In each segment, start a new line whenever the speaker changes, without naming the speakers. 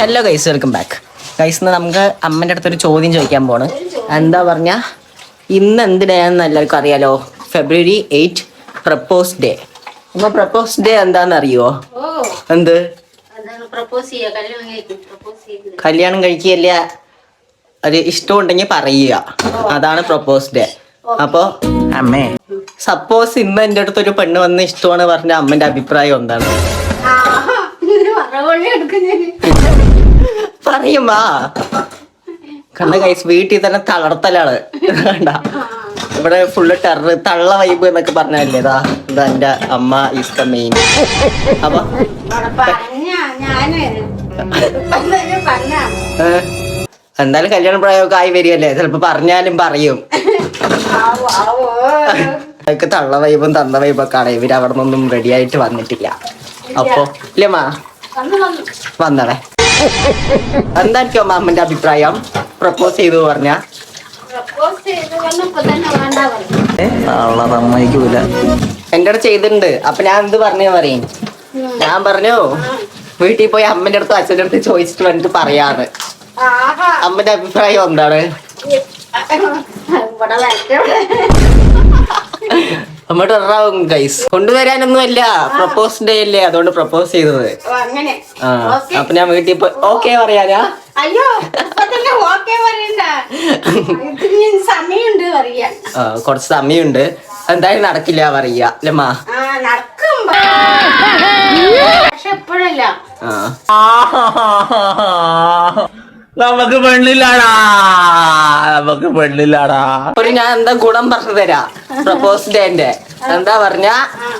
Hello guys, welcome back guys. നമുക്ക് അമ്മൻ്റെ അടുത്തൊരു ചോദ്യം ചോദിക്കാൻ പോണ്. എന്താ പറഞ്ഞ ഇന്ന് എന്ത് ഡേ ആണെന്ന് എല്ലാവർക്കും അറിയാലോ. February 8 propose day. അപ്പൊ പ്രപ്പോസ് ഡേ എന്താന്ന് അറിയോ? എന്ത് കല്യാണം കഴിക്കുകയല്ല, അത് ഇഷ്ടമുണ്ടെങ്കിൽ പറയുക, അതാണ് പ്രപ്പോസ് ഡേ. അപ്പൊ അമ്മേ, സപ്പോസ് ഇന്ന് എൻ്റെ അടുത്തൊരു പെണ്ണ് വന്ന് ഇഷ്ടമാണ് പറഞ്ഞ അമ്മന്റെ അഭിപ്രായം എന്താണ്? പറയുമാ കണ്ട ഗൈസ്, വീട്ടിൽ തന്നെ തളർത്തലാണ്. കണ്ട ഇവിടെ ഫുള്ള് ടെറർ തള്ള വൈബ് എന്നൊക്കെ പറഞ്ഞല്ലേ. ഇതാ എന്റെ അമ്മ ഈസ് ദ മെയിൻ. അപ്പൊ എന്തായാലും കല്യാണ പ്രായമൊക്കെ ആയി വരികയല്ലേ, ചിലപ്പോ പറഞ്ഞാലും പറയും. അതൊക്കെ തള്ള വൈബും തന്ത വൈബൊക്കെ ആണ്. ഇവര് അവിടെ നിന്നൊന്നും റെഡി ആയിട്ട് വന്നിട്ടില്ല. അപ്പൊ ഇല്ലമ്മാ വന്നടേ. എന്തായിരിക്കും അമ്മന്റെ അഭിപ്രായം പ്രപ്പോസ് ചെയ്തു പറഞ്ഞ? എന്റെ അടുത്ത് ചെയ്തിട്ടുണ്ട്. അപ്പൊ ഞാൻ എന്ത് പറഞ്ഞു പറയും? ഞാൻ പറഞ്ഞു വീട്ടിൽ പോയി അമ്മന്റെ അടുത്തും അച്ഛൻ്റെ അടുത്ത് ചോദിച്ചിട്ട് വന്നിട്ട് പറയാന്ന്. അമ്മന്റെ അഭിപ്രായം എന്താണ്? അങ്ങോട്ട് ഇറാവും ഗൈസ്. കൊണ്ടുവരാനൊന്നും അല്ല, പ്രപ്പോസ് ഡേ അല്ലേ, അതുകൊണ്ട് പ്രപ്പോസ് ചെയ്തത്. അപ്പൊ ഞാൻ വീട്ടിൽ പോയി ഓക്കെ പറയാനാ? കുറച്ച് സമയമുണ്ട്, എന്തായാലും നടക്കില്ല പറയാ അല്ലമ്മാ.
നമുക്ക് പെണ്ണില്ലാടാ, നമുക്ക് പെണ്ണില്ലാടാ.
ഒരു ഞാൻ എന്താ ഗുണം പറഞ്ഞു തരാ പ്രപ്പോസ് ഡേന്റെ. എന്താ പറഞ്ഞ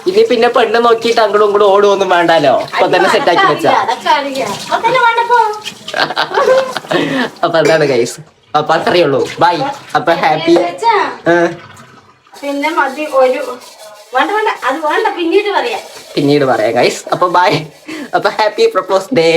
ഇനി പിന്നെ പെണ്ണ് നോക്കിയിട്ട് അങ്ങോട്ടും ഇങ്ങോട്ടും ഓടുവൊന്നും വേണ്ടാലോ, ഇപ്പൊ തന്നെ സെറ്റാക്കി വെച്ചാ. അപ്പൊ എന്താണ് ഗൈസ്, അപ്പൊ അത്രയേ ഉള്ളൂ. ബൈ. അപ്പൊ ഹാപ്പി. പിന്നീട് പറയാം ഗൈസ്. അപ്പൊ ബൈ. അപ്പൊ ഹാപ്പി പ്രപ്പോസ് ഡേ.